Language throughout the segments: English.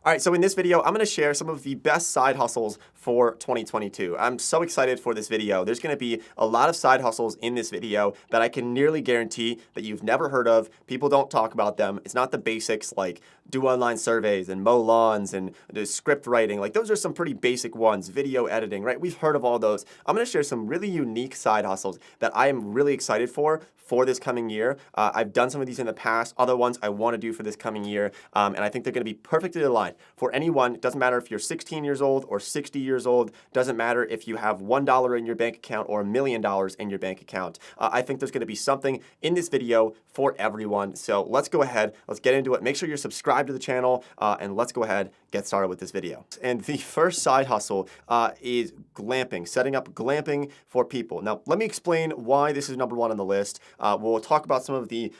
All right, so in this video, I'm going to share some of the best side hustles for 2022. I'm so excited for this video. There's going to be a lot of side hustles in this video that I can nearly guarantee that you've never heard of. People don't talk about them. It's not the basics like do online surveys and mow lawns and do script writing. Like those are some pretty basic ones, video editing, right? We've heard of all those. I'm going to share some really unique side hustles that I am really excited for this coming year. I've done some of these in the past, other ones I want to do for this coming year, and I think they're going to be perfectly aligned for anyone. It doesn't matter if you're 16 years old or 60 years old, doesn't matter if you have $1 in your bank account or $1 million in your bank account. I think there's going to be something in this video for everyone. So let's go ahead, let's get into it. Make sure you're subscribed to the channel, and let's go ahead, get started with this video. And the first side hustle is glamping, setting up glamping for people. Now, let me explain why this is number one on the list. We'll talk about some of the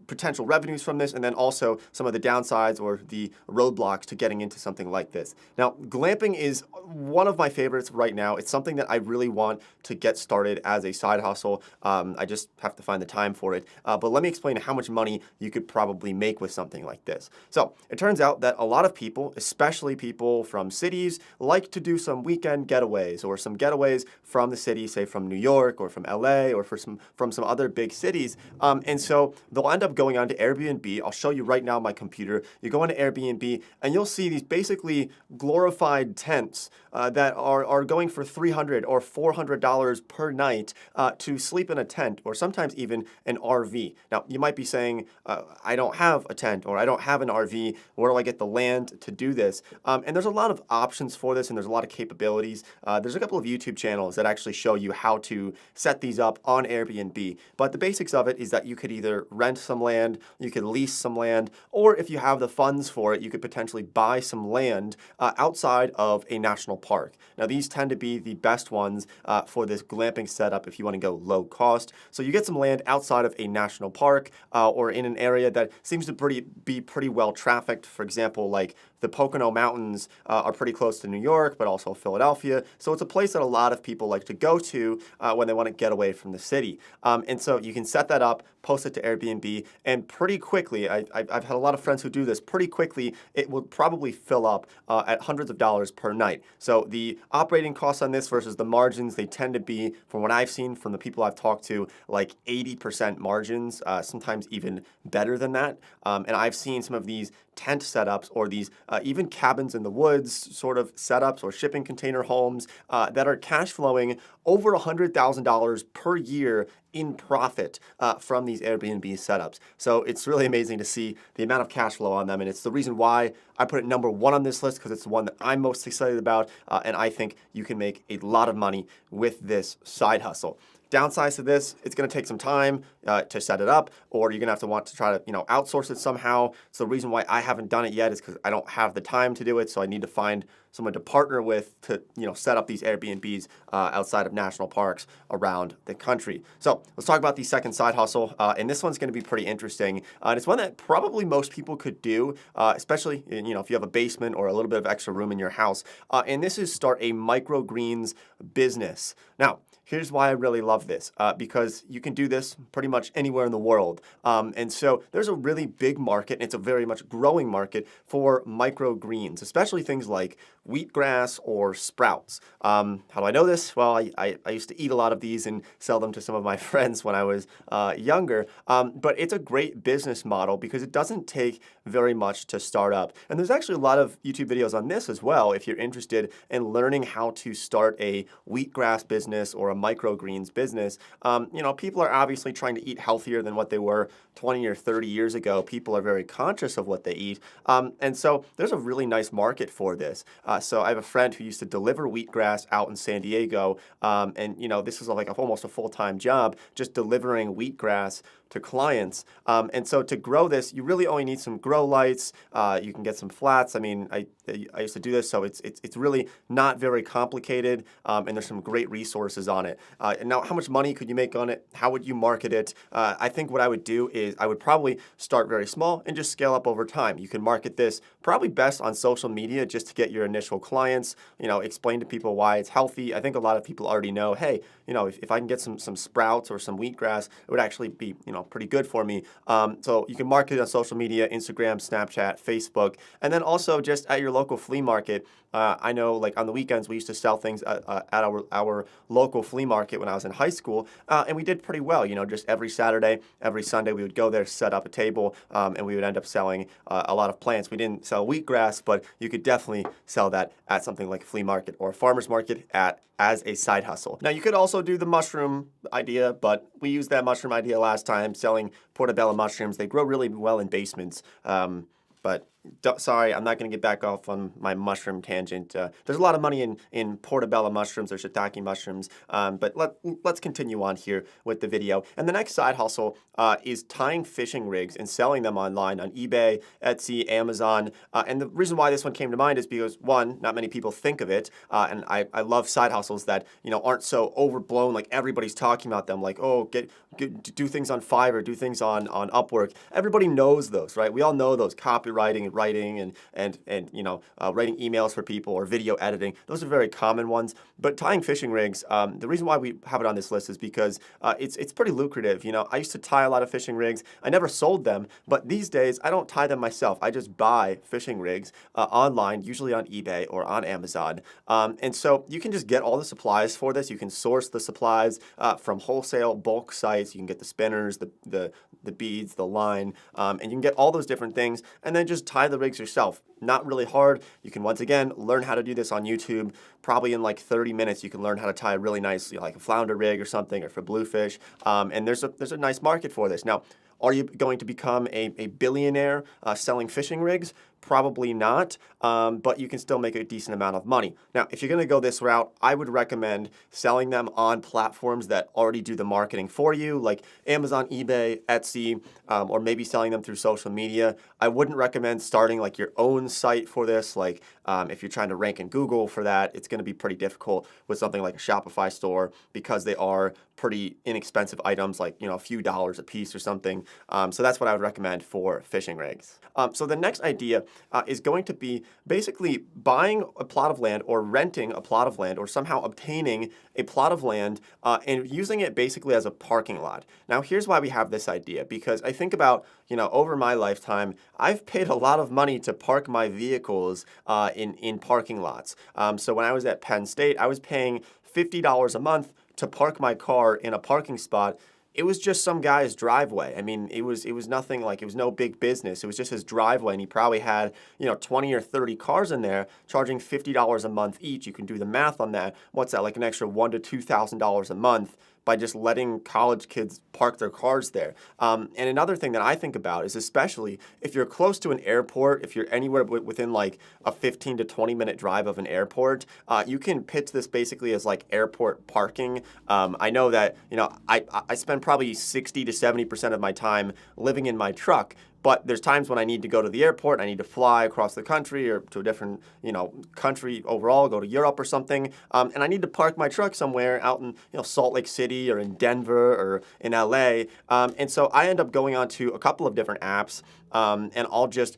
potential revenues from this, and then also some of the downsides or the roadblocks to getting into something like this. Now, glamping is one of my favorites right now. It's something that I really want to get started as a side hustle. I just have to find the time for it. But let me explain how much money you could probably make with something like this. So it turns out that a lot of people, especially people from cities, like to do some weekend getaways or some getaways from the city, say from New York or from LA or from some other big cities. And so they'll end up going on to Airbnb. I'll show you right now on my computer. You go into Airbnb and you'll see these basically glorified tents that are going for $300 or $400 per night to sleep in a tent or sometimes even an RV. Now, you might be saying, I don't have a tent or I don't have an RV. Where do I get the land to do this? And there's a lot of options for this and there's a lot of capabilities. There's a couple of YouTube channels that actually show you how to set these up on Airbnb. But the basics of it is that you could either rent some land, you could lease some land, or if you have the funds for it, you could potentially buy some land outside of a national park. Now, these tend to be the best ones for this glamping setup if you want to go low cost. So you get some land outside of a national park or in an area that seems to be pretty well trafficked. For example, like the Pocono Mountains are pretty close to New York, but also Philadelphia. So it's a place that a lot of people like to go to when they want to get away from the city. And so you can set that up, post it to Airbnb, and pretty quickly, I've had a lot of friends who do this, pretty quickly, it will probably fill up at hundreds of dollars per night. So the operating costs on this versus the margins, they tend to be, from what I've seen from the people I've talked to, like 80% margins, sometimes even better than that. And I've seen some of these tent setups or these even cabins in the woods sort of setups or shipping container homes that are cash flowing over $100,000 per year in profit from these Airbnb setups. So it's really amazing to see the amount of cash flow on them, and it's the reason why I put it number one on this list, because it's the one that I'm most excited about, and I think you can make a lot of money with this side hustle. Downsides to this, it's going to take some time to set it up, or you're going to have to want to try to outsource it somehow. So the reason why I haven't done it yet is because I don't have the time to do it. So I need to find someone to partner with to set up these Airbnbs outside of national parks around the country. So let's talk about the second side hustle, and this one's going to be pretty interesting. And it's one that probably most people could do, especially if you have a basement or a little bit of extra room in your house. And this is start a microgreens business. Now, here's why I really love this, because you can do this pretty much anywhere in the world. And so there's a really big market, and it's a very much growing market for microgreens, especially things like wheatgrass or sprouts. How do I know this? Well, I used to eat a lot of these and sell them to some of my friends when I was younger. But it's a great business model because it doesn't take very much to start up. And there's actually a lot of YouTube videos on this as well if you're interested in learning how to start a wheatgrass business or a microgreens business. People are obviously trying to eat healthier than what they were 20 or 30 years ago. People are very conscious of what they eat. And so there's a really nice market for this. So I have a friend who used to deliver wheatgrass out in San Diego. And this is like almost a full-time job, just delivering wheatgrass to clients. And so to grow this, you really only need some grow lights. You can get some flats. I mean, I used to do this, so it's really not very complicated, and there's some great resources on it. And now, how much money could you make on it? How would you market it? I think what I would do is I would probably start very small and just scale up over time. You can market this probably best on social media just to get your initial clients, explain to people why it's healthy. I think a lot of people already know, hey, if I can get some sprouts or some wheatgrass, it would actually be, pretty good for me. So you can market it on social media, Instagram, Snapchat, Facebook, and then also just at your local flea market. I know, like on the weekends, we used to sell things at our local flea market when I was in high school, and we did pretty well. Just every Saturday, every Sunday, we would go there, set up a table, and we would end up selling a lot of plants. We didn't sell wheatgrass, but you could definitely sell that at something like a flea market or a farmer's market as a side hustle. Now, you could also do the mushroom idea, but we used that mushroom idea last time, selling portobello mushrooms. They grow really well in basements. But sorry, I'm not going to get back off on my mushroom tangent. There's a lot of money in portobello mushrooms or shiitake mushrooms, but let's continue on here with the video. And the next side hustle is tying fishing rigs and selling them online on eBay, Etsy, Amazon. And the reason why this one came to mind is because, one, not many people think of it, and I love side hustles that aren't so overblown, like everybody's talking about them, like, oh, do things on Fiverr, do things on Upwork. Everybody knows those, right? We all know those, copywriting and writing and writing emails for people or video editing. Those are very common ones. But tying fishing rigs, the reason why we have it on this list is because it's pretty lucrative. I used to tie a lot of fishing rigs. I never sold them, but these days I don't tie them myself. I just buy fishing rigs online, usually on eBay or on Amazon. And so you can just get all the supplies for this. You can source the supplies from wholesale bulk sites. You can get the spinners, the beads, the line, and you can get all those different things and then just tie the rigs yourself. Not really hard. You can, once again, learn how to do this on YouTube. Probably in like 30 minutes, you can learn how to tie really nicely, like a flounder rig or something, or for bluefish. And there's a nice market for this. Now, are you going to become a billionaire selling fishing rigs? Probably not, but you can still make a decent amount of money. Now, if you're going to go this route, I would recommend selling them on platforms that already do the marketing for you, like Amazon, eBay, Etsy, or maybe selling them through social media. I wouldn't recommend starting like your own site for this. Like if you're trying to rank in Google for that, it's going to be pretty difficult with something like a Shopify store because they are pretty inexpensive items, like a few dollars a piece or something. So that's what I would recommend for fishing rigs. So the next idea is going to be basically buying a plot of land or renting a plot of land or somehow obtaining a plot of land and using it basically as a parking lot. Now, here's why we have this idea, because I think about, over my lifetime, I've paid a lot of money to park my vehicles in parking lots. So when I was at Penn State, I was paying $50 a month to park my car in a parking spot. It was just some guy's driveway. I mean, it was nothing, like, it was no big business. It was just his driveway, and he probably had 20 or 30 cars in there, charging $50 a month each. You can do the math on that. What's that, like an extra $1,000 to $2,000 a month by just letting college kids park their cars there. And another thing that I think about is, especially if you're close to an airport, if you're anywhere within like a 15 to 20 minute drive of an airport, you can pitch this basically as like airport parking. I know that, I spend probably 60 to 70% of my time living in my truck. But there's times when I need to go to the airport, I need to fly across the country or to a different, country overall, go to Europe or something, and I need to park my truck somewhere out in, Salt Lake City or in Denver or in LA. And so I end up going onto a couple of different apps, and I'll just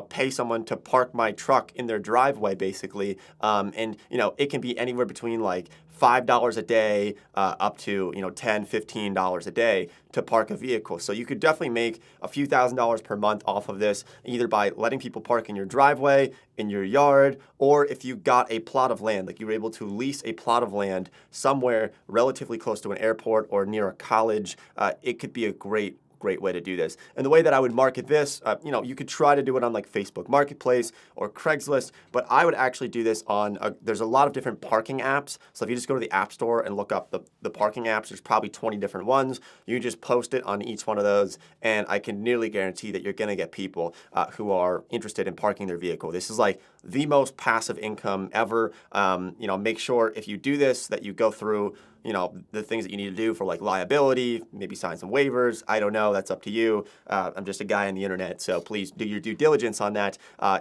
pay someone to park my truck in their driveway, basically. And it can be anywhere between like $5 a day up to $10, $15 a day to park a vehicle. So you could definitely make a few $1,000s per month off of this, either by letting people park in your driveway, in your yard, or if you got a plot of land, like you were able to lease a plot of land somewhere relatively close to an airport or near a college. It could be a great way to do this. And the way that I would market this, you could try to do it on like Facebook Marketplace or Craigslist, but I would actually do this on, there's a lot of different parking apps. So if you just go to the App Store and look up the parking apps, there's probably 20 different ones. You just post it on each one of those, and I can nearly guarantee that you're gonna get people who are interested in parking their vehicle. This is like the most passive income ever. Make sure if you do this that you go through the things that you need to do for like liability, maybe sign some waivers. I don't know, that's up to you. I'm just a guy on the internet, so please do your due diligence on that.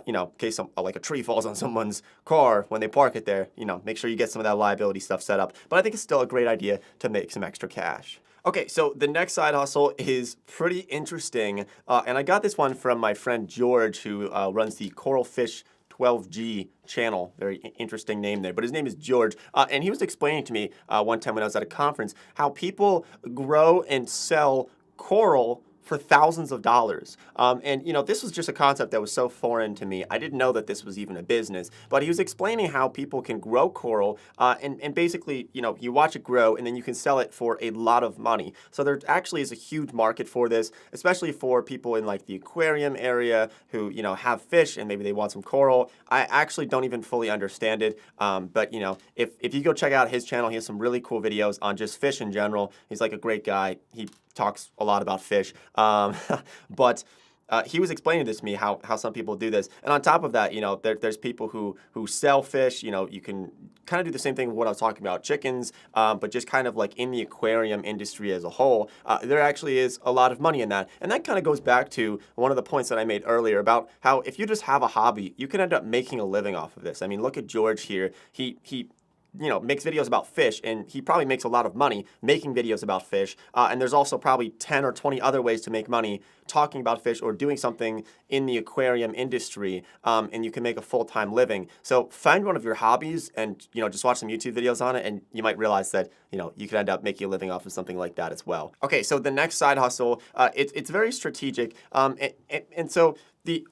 In case like a tree falls on someone's car when they park it there, make sure you get some of that liability stuff set up. But I think it's still a great idea to make some extra cash. Okay, so the next side hustle is pretty interesting, and I got this one from my friend George, who runs the Coral Fish 12G channel. Very interesting name there, but his name is George. And he was explaining to me one time when I was at a conference how people grow and sell coral for thousands of dollars. And this was just a concept that was so foreign to me. I didn't know that this was even a business. But he was explaining how people can grow coral, and basically, you watch it grow, and then you can sell it for a lot of money. So there actually is a huge market for this, especially for people in like the aquarium area who have fish and maybe they want some coral. I actually don't even fully understand it. But if you go check out his channel, he has some really cool videos on just fish in general. He's like a great guy. He talks a lot about fish. But he was explaining this to me how some people do this. And on top of that, there's people who sell fish. You can kind of do the same thing with what I was talking about, chickens, but just kind of like in the aquarium industry as a whole. There actually is a lot of money in that. And that kind of goes back to one of the points that I made earlier about how if you just have a hobby, you can end up making a living off of this. I mean, look at George here. He makes videos about fish, and he probably makes a lot of money making videos about fish. And there's also probably 10 or 20 other ways to make money talking about fish or doing something in the aquarium industry, and you can make a full-time living. So find one of your hobbies and, just watch some YouTube videos on it, and you might realize that, you could end up making a living off of something like that as well. Okay, so the next side hustle, it's very strategic. And so the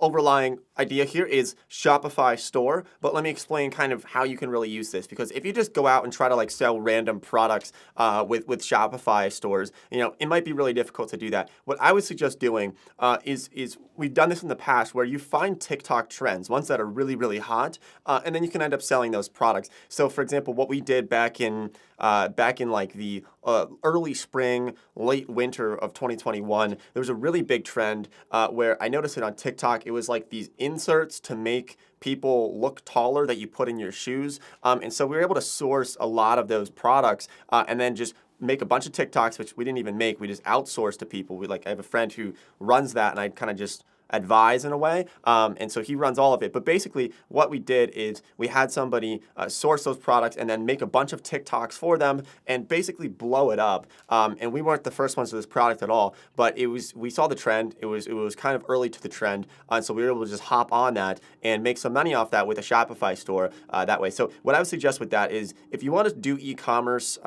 overlying idea here is Shopify store, but let me explain kind of how you can really use this, because if you just go out and try to like sell random products with Shopify stores, it might be really difficult to do that. What I would suggest doing is we've done this in the past where you find TikTok trends, ones that are really, really hot, and then you can end up selling those products. So for example, what we did back in like the early spring, late winter of 2021, there was a really big trend where I noticed it on TikTok. It was like these inserts to make people look taller that you put in your shoes. And so we were able to source a lot of those products and then just make a bunch of TikToks, which we didn't even make. We just outsourced to people. I have a friend who runs that, and I kind of just advise in a way, and so he runs all of it. But basically what we did is we had somebody source those products and then make a bunch of TikToks for them and basically blow it up. And we weren't the first ones to this product at all, but we saw the trend. It was kind of early to the trend, and so we were able to just hop on that and make some money off that with a Shopify store that way. So what I would suggest with that is if you want to do e-commerce,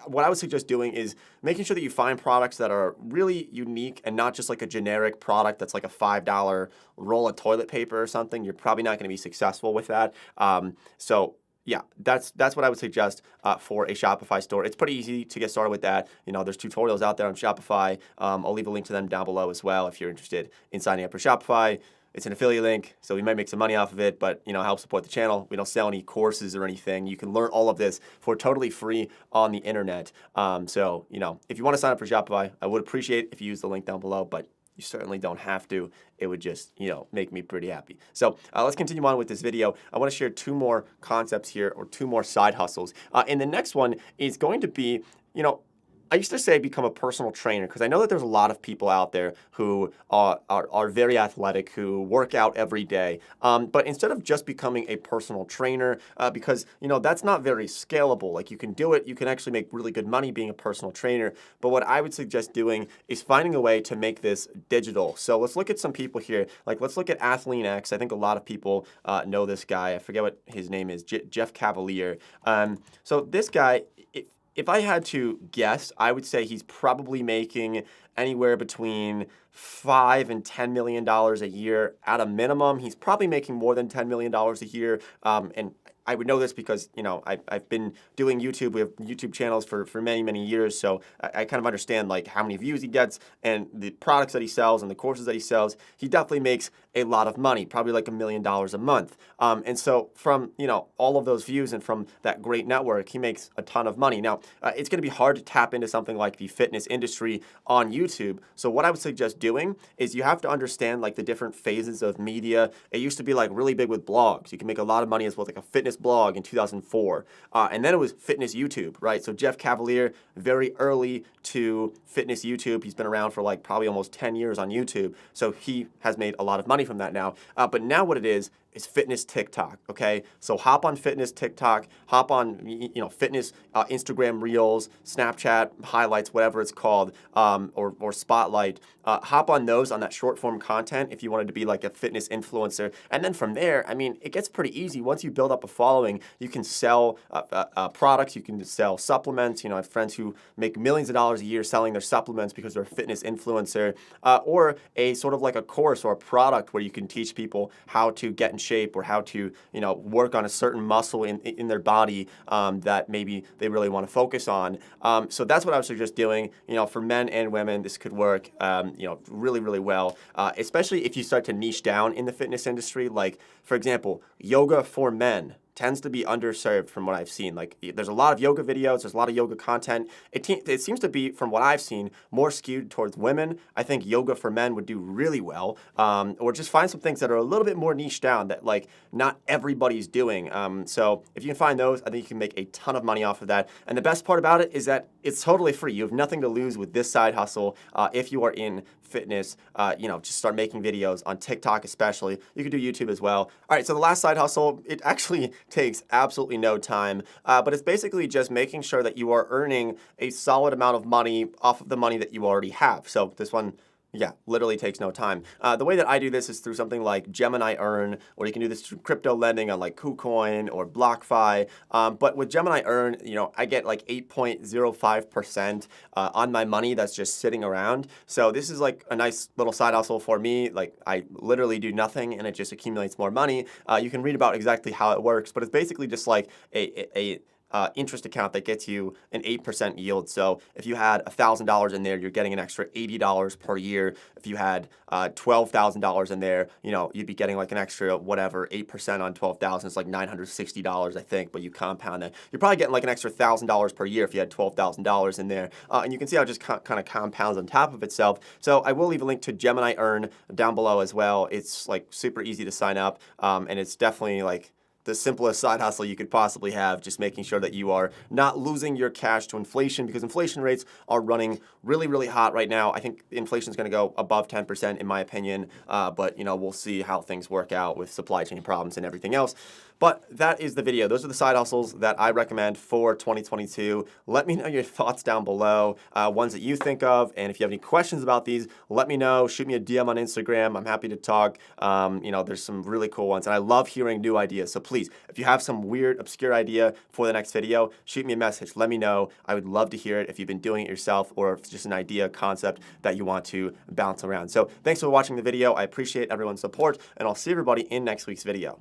what I would suggest doing is making sure that you find products that are really unique and not just like a generic product that's like a $5 roll of toilet paper or something. You're probably not going to be successful with that. So yeah, that's what I would suggest for a Shopify store. It's pretty easy to get started with that. There's tutorials out there on Shopify. I'll leave a link to them down below as well if you're interested in signing up for Shopify. It's an affiliate link, so we might make some money off of it, but help support the channel. We don't sell any courses or anything. You can learn all of this for totally free on the internet. So if you want to sign up for Shopify, I would appreciate if you use the link down below, but you certainly don't have to. It would just, make me pretty happy. So let's continue on with this video. I want to share two more concepts here, or two more side hustles. And the next one is going to be, I used to say become a personal trainer, because I know that there's a lot of people out there who are very athletic, who work out every day. But instead of just becoming a personal trainer, because that's not very scalable. Like, you can do it, you can actually make really good money being a personal trainer. But what I would suggest doing is finding a way to make this digital. So let's look at some people here. Like, let's look at AFFILAITE. I think a lot of people know this guy. I forget what his name is, Jeff Cavalier. So this guy, if I had to guess, I would say he's probably making anywhere between $5 and $10 million a year at a minimum. He's probably making more than $10 million a year. And I would know this because, I've been doing YouTube. We have YouTube channels for many, many years. So I kind of understand like how many views he gets and the products that he sells and the courses that he sells. He definitely makes a lot of money, probably like $1 million a month. And so from, all of those views and from that great network, he makes a ton of money. Now, it's going to be hard to tap into something like the fitness industry on YouTube. So what I would suggest doing is you have to understand like the different phases of media. It used to be like really big with blogs. You can make a lot of money as well, like a fitness blog in 2004. And then it was fitness YouTube, right? So Jeff Cavalier, very early to fitness YouTube. He's been around for like probably almost 10 years on YouTube. So he has made a lot of money from that now. But now what it is is fitness TikTok, okay? So hop on fitness TikTok, hop on fitness Instagram Reels, Snapchat highlights, whatever it's called, or Spotlight. Hop on those, on that short form content if you wanted to be like a fitness influencer. And then from there, I mean, it gets pretty easy. Once you build up a following, you can sell products, you can sell supplements. I have friends who make millions of dollars a year selling their supplements because they're a fitness influencer, or a sort of like a course or a product where you can teach people how to get in shape or how to work on a certain muscle in their body that maybe they really want to focus on. So that's what I was just doing. For men and women, this could work really, really well, especially if you start to niche down in the fitness industry. Like, for example, yoga for men tends to be underserved from what I've seen. Like, there's a lot of yoga videos, there's a lot of yoga content. It seems to be, from what I've seen, more skewed towards women. I think yoga for men would do really well, or just find some things that are a little bit more niche down that like not everybody's doing. So if you can find those, I think you can make a ton of money off of that. And the best part about it is that it's totally free. You have nothing to lose with this side hustle. If you are in fitness, just start making videos on TikTok especially. You can do YouTube as well. All right, so the last side hustle, it actually takes absolutely no time, but it's basically just making sure that you are earning a solid amount of money off of the money that you already have. So this one, yeah, literally takes no time. The way that I do this is through something like Gemini Earn, or you can do this through crypto lending on like KuCoin or BlockFi. But with Gemini Earn, I get like 8.05% on my money that's just sitting around. So this is like a nice little side hustle for me. Like, I literally do nothing and it just accumulates more money. You can read about exactly how it works, but it's basically just like a interest account that gets you an 8% yield. So if you had $1,000 in there, you're getting an extra $80 per year. If you had $12,000 in there, you'd be getting like an extra 8% on 12,000. It's like $960, I think, but you compound that. You're probably getting like an extra $1,000 per year if you had $12,000 in there. And you can see how it just kind of compounds on top of itself. So I will leave a link to Gemini Earn down below as well. It's like super easy to sign up, and it's definitely like the simplest side hustle you could possibly have, just making sure that you are not losing your cash to inflation, because inflation rates are running really, really hot right now. I think inflation is going to go above 10% in my opinion, but we'll see how things work out with supply chain problems and everything else. But that is the video. Those are the side hustles that I recommend for 2022. Let me know your thoughts down below, ones that you think of, and if you have any questions about these, let me know. Shoot me a DM on Instagram. I'm happy to talk. There's some really cool ones, and I love hearing new ideas. So please, if you have some weird, obscure idea for the next video, shoot me a message. Let me know. I would love to hear it if you've been doing it yourself, or if it's just an idea, concept that you want to bounce around. So thanks for watching the video. I appreciate everyone's support, and I'll see everybody in next week's video.